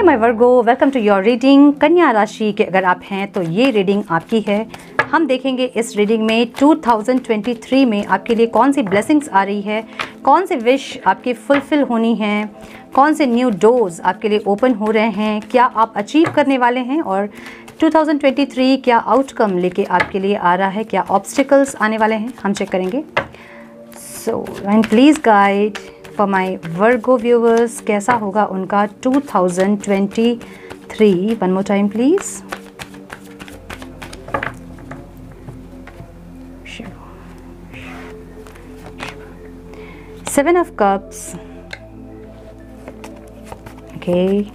My Virgo, welcome to your reading. कन्या राशि के अगर आप हैं तो ये रीडिंग आपकी है। हम देखेंगे इस रीडिंग में 2023 में आपके लिए कौन सी ब्लेसिंग्स आ रही है, कौन से विश आपके फुलफिल होनी हैं, कौन से न्यू डोर्स आपके लिए ओपन हो रहे हैं, क्या आप अचीव करने वाले हैं और 2023 क्या आउटकम लेके आपके लिए आ रहा है, क्या ऑब्स्टिकल्स आने वाले हैं, हम चेक करेंगे। So and please guide for my Virgo viewers, कैसा होगा उनका 2023। One more time please. Seven of Cups, okay,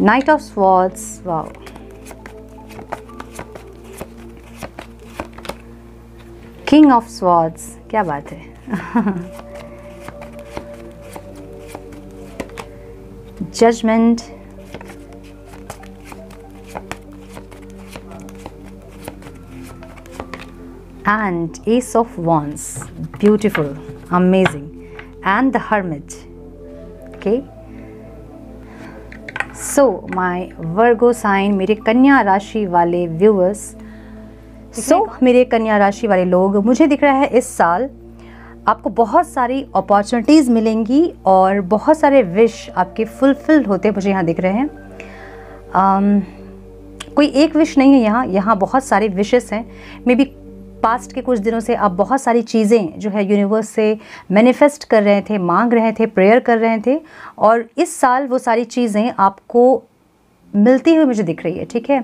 Knight of Swords, wow, King of Swords, क्या बात है। Judgment, and Ace of Wands, beautiful, amazing, and the Hermit. Okay, so my Virgo sign, मेरे कन्या राशि वाले व्यूअर्स, मेरे कन्या राशि वाले लोग, मुझे दिख रहा है इस साल आपको बहुत सारी अपॉर्चुनिटीज़ मिलेंगी और बहुत सारे विश आपके फुलफिल होते मुझे यहाँ दिख रहे हैं। कोई एक विश नहीं है यहाँ बहुत सारे विशेस हैं। मे बी पास्ट के कुछ दिनों से आप बहुत सारी चीज़ें जो है यूनिवर्स से मैनिफेस्ट कर रहे थे, मांग रहे थे, प्रेयर कर रहे थे और इस साल वो सारी चीज़ें आपको मिलती हुई मुझे दिख रही है। ठीक है,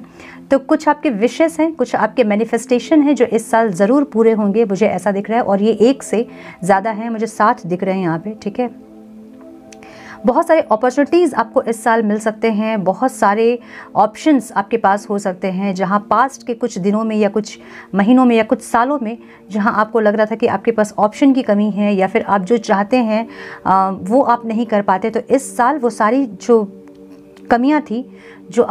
तो कुछ आपके विशेस हैं, कुछ आपके मैनिफेस्टेशन हैं जो इस साल ज़रूर पूरे होंगे, मुझे ऐसा दिख रहा है और ये एक से ज़्यादा हैं, मुझे 7 दिख रहे हैं यहाँ पे। ठीक है, बहुत सारे अपॉर्चुनिटीज़ आपको इस साल मिल सकते हैं, बहुत सारे ऑप्शंस आपके पास हो सकते हैं जहां पास्ट के कुछ दिनों में या कुछ महीनों में या कुछ सालों में जहां आपको लग रहा था कि आपके पास ऑप्शन की कमी है या फिर आप जो चाहते हैं वो आप नहीं कर पाते, तो इस साल वो सारी जो कमियां थी जो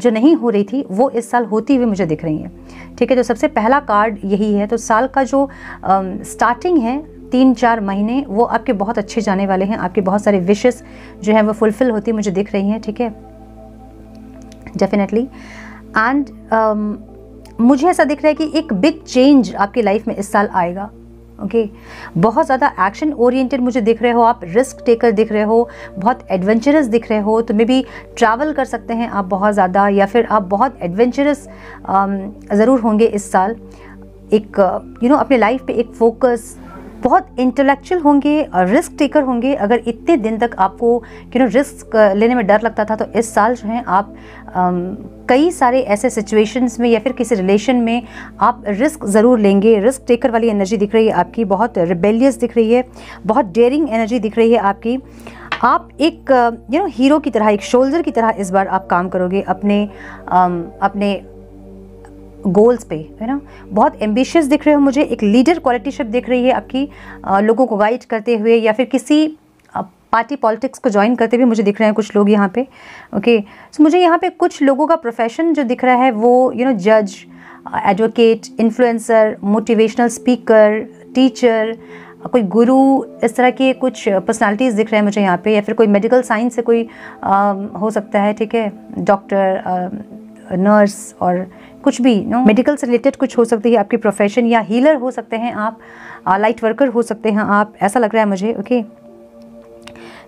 नहीं हो रही थी वो इस साल होती हुई मुझे दिख रही हैं। ठीक है, तो सबसे पहला कार्ड यही है। तो साल का जो स्टार्टिंग है 3-4 महीने वो आपके बहुत अच्छे जाने वाले हैं, आपके बहुत सारे विशेस जो हैं वो फुलफिल होती मुझे दिख रही हैं। ठीक है, डेफिनेटली। एंड मुझे ऐसा दिख रहा है कि एक बिग चेंज आपकी लाइफ में इस साल आएगा। ओके, बहुत ज़्यादा एक्शन ओरिएंटेड मुझे दिख रहे हो, आप रिस्क टेकर दिख रहे हो, बहुत एडवेंचरस दिख रहे हो, तो मे बी ट्रैवल कर सकते हैं आप बहुत ज़्यादा या फिर आप बहुत एडवेंचरस ज़रूर होंगे इस साल। एक अपने लाइफ पे एक फोकस, बहुत इंटेलेक्चुअल होंगे और रिस्क टेकर होंगे। अगर इतने दिन तक आपको रिस्क लेने में डर लगता था तो इस साल जो है आप कई सारे ऐसे सिचुएशंस में या फिर किसी रिलेशन में आप रिस्क ज़रूर लेंगे। रिस्क टेकर वाली एनर्जी दिख रही है आपकी, बहुत रिबेलियस दिख रही है, बहुत डेयरिंग एनर्जी दिख रही है आपकी। आप एक हीरो की तरह, एक शोल्डर की तरह इस बार आप काम करोगे अपने गोल्स पे, है ना। बहुत एम्बिशियस दिख रहे हो मुझे, एक लीडर क्वालिटीशिप दिख रही है आपकी, लोगों को गाइड करते हुए या फिर किसी पार्टी पॉलिटिक्स को ज्वाइन करते हुए मुझे दिख रहे हैं कुछ लोग यहाँ पे। ओके, सो मुझे यहाँ पे कुछ लोगों का प्रोफेशन जो दिख रहा है वो जज, advocate, influencer, motivational speaker, teacher, कोई गुरु, इस तरह के कुछ पर्सनालिटीज़ दिख रहे हैं मुझे यहाँ पे, या फिर कोई मेडिकल साइंस से कोई हो सकता है। ठीक है, डॉक्टर, नर्स और कुछ भी मेडिकल से रिलेटेड कुछ हो सकती है आपकी प्रोफेशन, या हीलर हो सकते हैं आप, लाइट वर्कर हो सकते हैं आप, ऐसा लग रहा है मुझे। ओके,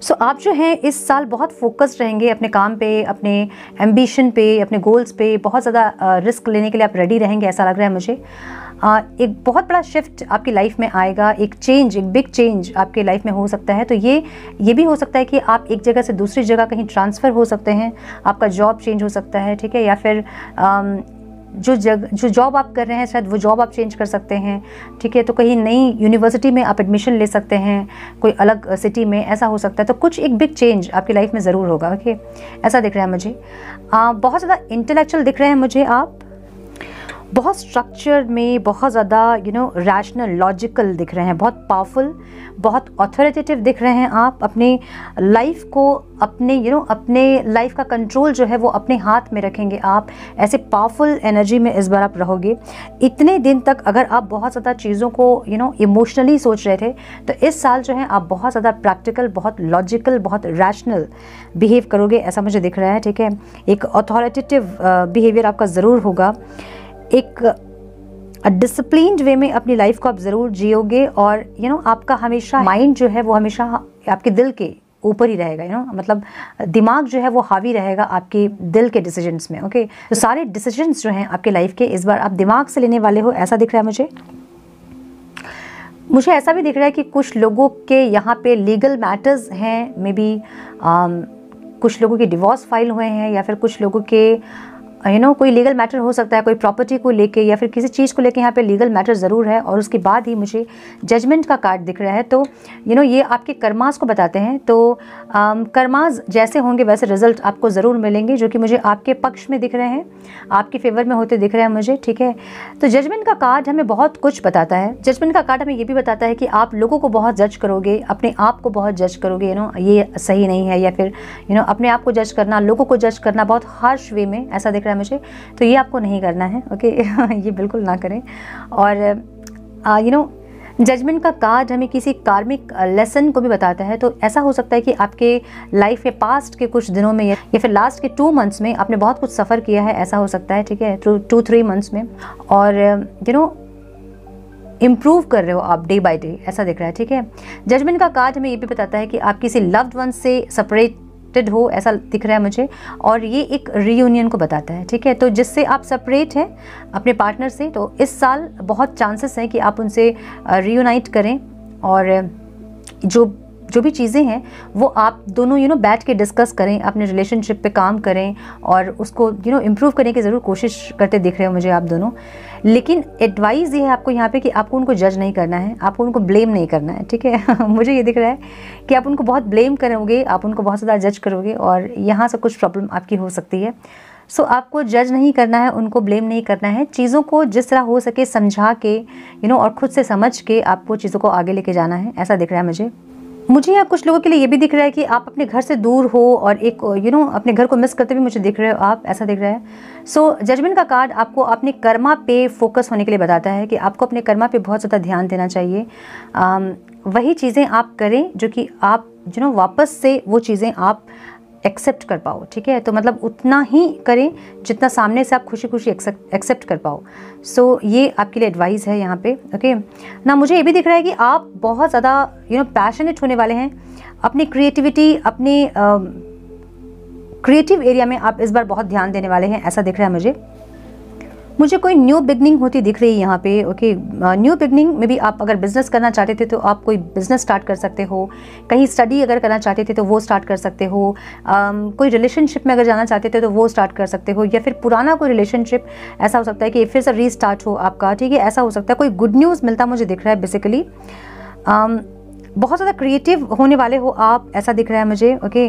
सो आप जो हैं इस साल बहुत फोकस्ड रहेंगे अपने काम पे, अपने एम्बिशन पे, अपने गोल्स पे, बहुत ज़्यादा रिस्क लेने के लिए आप रेडी रहेंगे, ऐसा लग रहा है मुझे। एक बहुत बड़ा शिफ्ट आपकी लाइफ में आएगा, एक चेंज, एक बिग चेंज आपके लाइफ में हो सकता है। तो ये भी हो सकता है कि आप एक जगह से दूसरी जगह कहीं ट्रांसफ़र हो सकते हैं, आपका जॉब चेंज हो सकता है। ठीक है, या फिर जो जॉब आप कर रहे हैं शायद वो जॉब आप चेंज कर सकते हैं। ठीक है, तो कहीं नई यूनिवर्सिटी में आप एडमिशन ले सकते हैं, कोई अलग सिटी में, ऐसा हो सकता है। तो कुछ एक बिग चेंज आपकी लाइफ में ज़रूर होगा। ओके, ऐसा दिख रहा है मुझे। बहुत ज़्यादा इंटेलेक्चुअल दिख रहे हैं मुझे आप, बहुत स्ट्रक्चर में, बहुत ज़्यादा रैशनल, लॉजिकल दिख रहे हैं, बहुत पावरफुल, बहुत ऑथोरिटेटिव दिख रहे हैं। आप अपने लाइफ को, अपने अपने लाइफ का कंट्रोल जो है वो अपने हाथ में रखेंगे। आप ऐसे पावरफुल एनर्जी में इस बार आप रहोगे। इतने दिन तक अगर आप बहुत ज़्यादा चीज़ों को इमोशनली सोच रहे थे, तो इस साल जो है आप बहुत ज़्यादा प्रैक्टिकल, बहुत लॉजिकल, बहुत रैशनल बिहेव करोगे, ऐसा मुझे दिख रहा है। ठीक है, एक ऑथोरिटेटिव बिहेवियर आपका ज़रूर होगा। एक डिसिप्लिन्ड वे में अपनी लाइफ को आप ज़रूर जियोगे, और आपका हमेशा माइंड जो है वो हमेशा आपके दिल के ऊपर ही रहेगा। मतलब दिमाग जो है वो हावी रहेगा आपके दिल के डिसीजंस में। ओके, तो सारे डिसीजंस जो हैं आपके लाइफ के इस बार आप दिमाग से लेने वाले हो, ऐसा दिख रहा है मुझे ऐसा भी दिख रहा है कि कुछ लोगों के यहाँ पे लीगल मैटर्स हैं, मे बी कुछ लोगों के डिवोर्स फाइल हुए हैं, या फिर कुछ लोगों के कोई लीगल मैटर हो सकता है, कोई प्रॉपर्टी को लेके या फिर किसी चीज़ को लेके यहाँ पे लीगल मैटर ज़रूर है। और उसके बाद ही मुझे जजमेंट का कार्ड दिख रहा है। तो ये आपके कर्मास को बताते हैं। तो कर्मास जैसे होंगे वैसे रिजल्ट आपको ज़रूर मिलेंगे, जो कि मुझे आपके पक्ष में दिख रहे हैं, आपके फेवर में होते दिख रहे हैं मुझे। ठीक है, तो जजमेंट का कार्ड हमें बहुत कुछ बताता है। जजमेंट का कार्ड हमें ये भी बताता है कि आप लोगों को बहुत जज करोगे, अपने आप को बहुत जज करोगे, ये सही नहीं है, या फिर अपने आप को जज करना, लोगों को जज करना बहुत हार्श वे में, ऐसा दिख रहा है मुझे। तो ये आपको नहीं करना है। ओके ये बिल्कुल ना करें। और जजमेंट का कार्ड हमें किसी कार्मिक लेसन को भी बताता है। तो ऐसा हो सकता है कि आपके लाइफ के पास्ट के कुछ दिनों में या फिर लास्ट के 2 मंथ्स में आपने बहुत कुछ सफ़र किया है, ऐसा हो सकता है। ठीक है, 2-3 मंथ्स में, और इम्प्रूव कर रहे हो आप डे बाय डे, ऐसा दिख रहा है। ठीक है, जजमेंट का कार्ड हमें ये भी बताता है कि आप किसी लव्ड वन से सेपरेट हो, ऐसा दिख रहा है मुझे, और ये एक रीयूनियन को बताता है। ठीक है, तो जिससे आप सेपरेट हैं अपने पार्टनर से, तो इस साल बहुत चांसेस हैं कि आप उनसे रीयूनाइट करें, और जो भी चीज़ें हैं वो आप दोनों बैठ के डिस्कस करें, अपने रिलेशनशिप पे काम करें, और उसको इम्प्रूव करने की ज़रूर कोशिश करते दिख रहे हो मुझे आप दोनों। लेकिन एडवाइस ये है आपको यहाँ पे कि आपको उनको जज नहीं करना है, आपको उनको ब्लेम नहीं करना है। ठीक है मुझे ये दिख रहा है कि आप उनको बहुत ब्लेम करोगे, आप उनको बहुत ज़्यादा जज करोगे, और यहाँ से कुछ प्रॉब्लम आपकी हो सकती है। सो आपको जज नहीं करना है, उनको ब्लेम नहीं करना है, चीज़ों को जिस तरह हो सके समझा के और खुद से समझ के आपको चीज़ों को आगे लेके जाना है, ऐसा दिख रहा है मुझे यहाँ कुछ लोगों के लिए ये भी दिख रहा है कि आप अपने घर से दूर हो, और एक अपने घर को मिस करते भी मुझे दिख रहे हो आप, ऐसा दिख रहा है। सो जजमेंट का कार्ड आपको अपने कर्मा पे फोकस होने के लिए बताता है कि आपको अपने कर्मा पे बहुत ज़्यादा ध्यान देना चाहिए। वही चीज़ें आप करें जो कि आप वापस से वो चीज़ें आप एक्सेप्ट कर पाओ। ठीक है, तो मतलब उतना ही करें जितना सामने से आप खुशी खुशी एक्सेप्ट कर पाओ। सो ये आपके लिए एडवाइस है यहाँ पे। ओके ना, मुझे ये भी दिख रहा है कि आप बहुत ज़्यादा पैशनेट होने वाले हैं अपनी क्रिएटिविटी, अपने क्रिएटिव एरिया में आप इस बार बहुत ध्यान देने वाले हैं, ऐसा दिख रहा है मुझे कोई न्यू बिगनिंग होती दिख रही है यहाँ पे। ओके, न्यू बिगनिंग में भी आप अगर बिज़नेस करना चाहते थे तो आप कोई बिज़नेस स्टार्ट कर सकते हो, कहीं स्टडी अगर करना चाहते थे तो वो स्टार्ट कर सकते हो, कोई रिलेशनशिप में अगर जाना चाहते थे तो वो स्टार्ट कर सकते हो, या फिर पुराना कोई रिलेशनशिप ऐसा हो सकता है कि फिर से रीस्टार्ट हो आपका। ठीक है, ऐसा हो सकता है, कोई गुड न्यूज़ मिलता मुझे दिख रहा है बेसिकली। बहुत ज़्यादा क्रिएटिव होने वाले हो आप, ऐसा दिख रहा है मुझे। ओके,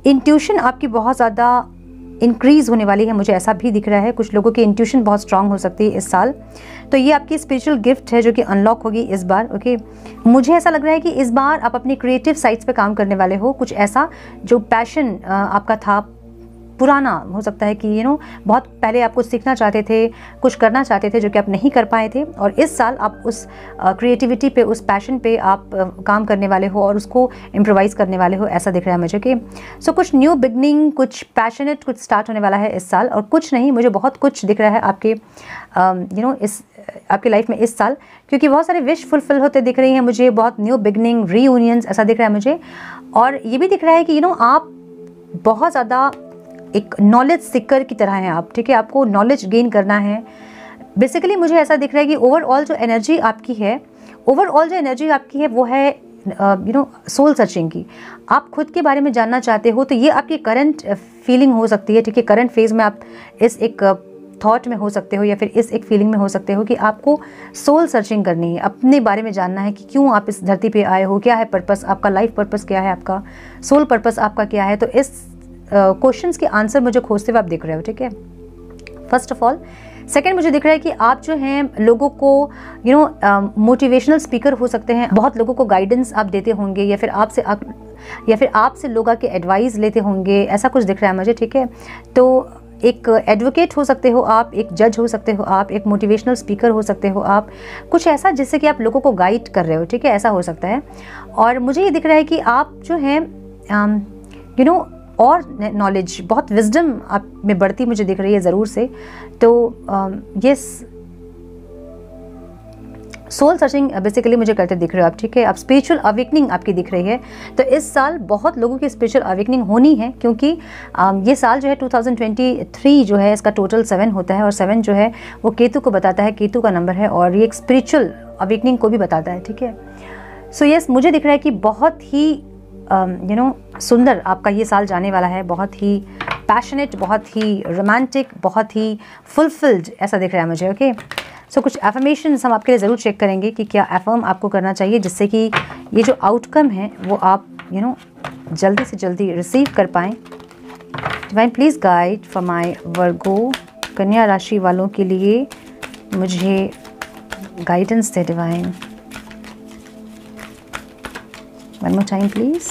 इंट्यूशन आपकी बहुत ज़्यादा इंक्रीज़ होने वाली है, मुझे ऐसा भी दिख रहा है। कुछ लोगों की इंट्यूशन बहुत स्ट्रांग हो सकती है इस साल, तो ये आपकी स्पिरिचुअल गिफ्ट है जो कि अनलॉक होगी इस बार। ओके, मुझे ऐसा लग रहा है कि इस बार आप अपनी क्रिएटिव साइड्स पे काम करने वाले हो, कुछ ऐसा जो पैशन आपका था पुराना, हो सकता है कि बहुत पहले आप कुछ सीखना चाहते थे, कुछ करना चाहते थे जो कि आप नहीं कर पाए थे, और इस साल आप उस क्रिएटिविटी पे, उस पैशन पे आप काम करने वाले हो और उसको इम्प्रोवाइज़ करने वाले हो, ऐसा दिख रहा है मुझे कि सो कुछ न्यू बिगनिंग, कुछ पैशनेट कुछ स्टार्ट होने वाला है इस साल। और कुछ नहीं, मुझे बहुत कुछ दिख रहा है आपके इस आपकी लाइफ में इस साल, क्योंकि बहुत सारे विश फुलफिल होते दिख रही हैं मुझे, बहुत न्यू बिगनिंग, रीयूनियंस, ऐसा दिख रहा है मुझे। और ये भी दिख रहा है कि आप बहुत ज़्यादा एक नॉलेज सीकर की तरह हैं आप। ठीक है, आपको नॉलेज गेन करना है बेसिकली। मुझे ऐसा दिख रहा है कि ओवरऑल जो एनर्जी आपकी है वो है सोल सर्चिंग की। आप खुद के बारे में जानना चाहते हो, तो ये आपकी करंट फीलिंग हो सकती है। ठीक है, करंट फेज में आप इस एक थॉट में हो सकते हो, या फिर इस एक फीलिंग में हो सकते हो कि आपको सोल सर्चिंग करनी है, अपने बारे में जानना है कि क्यों आप इस धरती पे आए हो, क्या है पर्पस आपका, लाइफ पर्पस क्या है आपका, सोल पर्पस आपका क्या है। तो इस क्वेश्चंस के आंसर मुझे खोजते हुए आप दिख रहे हो। ठीक है, फर्स्ट ऑफ ऑल। सेकेंड, मुझे दिख रहा है कि आप जो हैं लोगों को मोटिवेशनल स्पीकर हो सकते हैं, बहुत लोगों को गाइडेंस आप देते होंगे, या फिर आपसे लोग आके एडवाइस लेते होंगे, ऐसा कुछ दिख रहा है मुझे, ठीक है। तो एक एडवोकेट हो सकते हो आप, एक जज हो सकते हो आप, एक मोटिवेशनल स्पीकर हो सकते हो आप, कुछ ऐसा जिससे कि आप लोगों को गाइड कर रहे हो, ठीक है, ऐसा हो सकता है। और मुझे ये दिख रहा है कि आप जो हैं और नॉलेज, बहुत विजडम आप में बढ़ती मुझे दिख रही है ज़रूर से। तो यस, सोल सर्चिंग बेसिकली मुझे करते दिख रहे हो आप, ठीक है। आप स्पिरिचुअल अवेकनिंग आपकी दिख रही है। तो इस साल बहुत लोगों की स्पिरिचुअल अवेकनिंग होनी है, क्योंकि ये साल जो है 2023 जो है, इसका टोटल 7 होता है, और 7 जो है वो केतु को बताता है, केतु का नंबर है, और ये एक स्पिरिचुअल अवेकनिंग को भी बताता है, ठीक है। सो यस, मुझे दिख रहा है कि बहुत ही सुंदर आपका ये साल जाने वाला है, बहुत ही पैशनेट, बहुत ही रोमांटिक, बहुत ही फुलफिल्ड, ऐसा दिख रहा है मुझे, ओके। सो कुछ एफर्मेशंस हम आपके लिए ज़रूर चेक करेंगे कि क्या एफर्म आपको करना चाहिए, जिससे कि ये जो आउटकम है वो आप जल्दी से जल्दी रिसीव कर पाएँ। Divine please guide for my Virgo, कन्या राशि वालों के लिए मुझे गाइडेंस दे divine. One more time, please.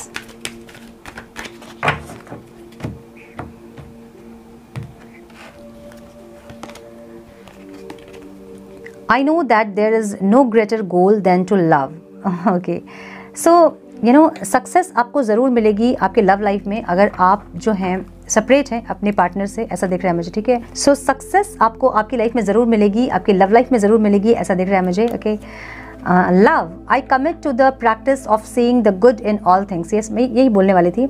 I know that there is no greater goal than to love. Okay. So, success आपको ज़रूर मिलेगी आपके लव लाइफ में, अगर आप जो हैं सेपरेट हैं अपने पार्टनर से, ऐसा दिख रहा है मुझे, ठीक है। सो सक्सेस आपको आपकी लाइफ में ज़रूर मिलेगी, आपकी लव लाइफ में ज़रूर मिलेगी, ऐसा दिख रहा है मुझे, okay. Love, I commit to the practice of seeing the good in all things. Yes, मैं यही बोलने वाली थी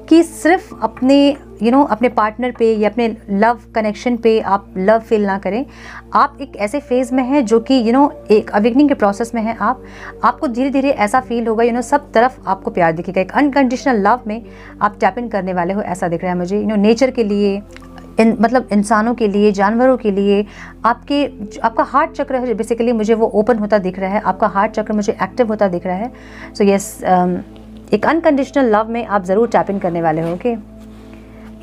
कि सिर्फ अपने अपने पार्टनर पे या अपने लव कनेक्शन पे आप लव फील ना करें। आप एक ऐसे फेज़ में हैं जो कि एक अवेकनिंग के प्रोसेस में हैं। आपको धीरे धीरे ऐसा फील होगा, सब तरफ आपको प्यार दिखेगा, एक अनकंडीशनल लव में आप टैप इन करने वाले हो, ऐसा दिख रहा है मुझे। नेचर के लिए, मतलब इंसानों के लिए, जानवरों के लिए, आपका हार्ट चक्र है बेसिकली, मुझे वो ओपन होता दिख रहा है, आपका हार्ट चक्र मुझे एक्टिव होता दिख रहा है। सो यस, एक अनकंडीशनल लव में आप ज़रूर टैप इन करने वाले हो, ओके।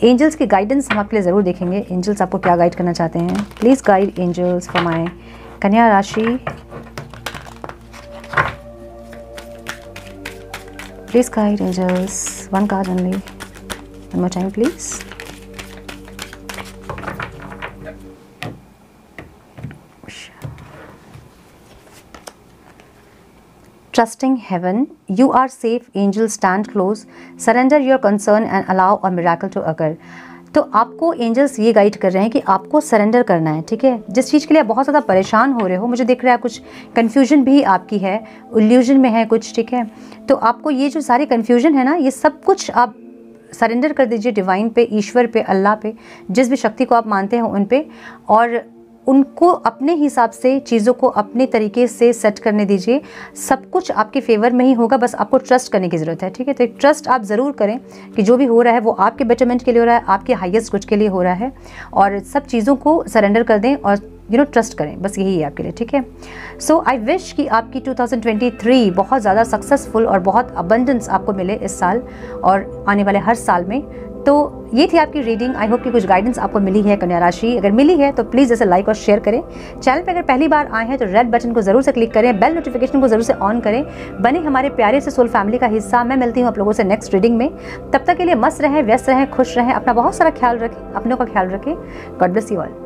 एंजल्स की गाइडेंस हम आपके लिए ज़रूर देखेंगे, एंजल्स आपको क्या गाइड करना चाहते हैं। Please guide angels for my कन्या राशि, please guide angels, one card only, one more time please. Trusting heaven, you are safe, angels stand close, surrender your concern and allow a miracle to occur। तो आपको angels ये guide कर रहे हैं कि आपको सरेंडर करना है, ठीक है। जिस चीज़ के लिए आप बहुत ज़्यादा परेशान हो रहे हो, मुझे दिख रहा है कुछ कन्फ्यूजन भी आपकी है, इल्यूजन में है कुछ, ठीक है। तो आपको ये जो सारी कन्फ्यूजन है ना, ये सब कुछ आप सरेंडर कर दीजिए डिवाइन पे, ईश्वर पे, अल्लाह पे, जिस भी शक्ति को आप मानते हैं उन पे, और उनको अपने हिसाब से चीज़ों को अपने तरीके से सेट करने दीजिए। सब कुछ आपके फेवर में ही होगा, बस आपको ट्रस्ट करने की ज़रूरत है, ठीक है। तो एक ट्रस्ट आप ज़रूर करें कि जो भी हो रहा है वो आपके बेटरमेंट के लिए हो रहा है, आपके हाईएस्ट गुड के लिए हो रहा है, और सब चीज़ों को सरेंडर कर दें और ट्रस्ट करें, बस यही है आपके लिए, ठीक है। सो आई विश कि आपकी 2023 बहुत ज़्यादा सक्सेसफुल और बहुत अबंडेंस आपको मिले इस साल और आने वाले हर साल में। तो ये थी आपकी रीडिंग। आई होप कि कुछ गाइडेंस आपको मिली है कन्या राशि। अगर मिली है तो प्लीज़ जैसे लाइक और शेयर करें। चैनल पे अगर पहली बार आए हैं तो रेड बटन को ज़रूर से क्लिक करें, बेल नोटिफिकेशन को ज़रूर से ऑन करें, बने हमारे प्यारे से सोल फैमिली का हिस्सा। मैं मिलती हूँ आप लोगों से नेक्स्ट रीडिंग में। तब तक के लिए मस्त रहें, व्यस्त रहें, खुश रहें, अपना बहुत सारा ख्याल रखें, अपनों का ख्याल रखें। God bless you all.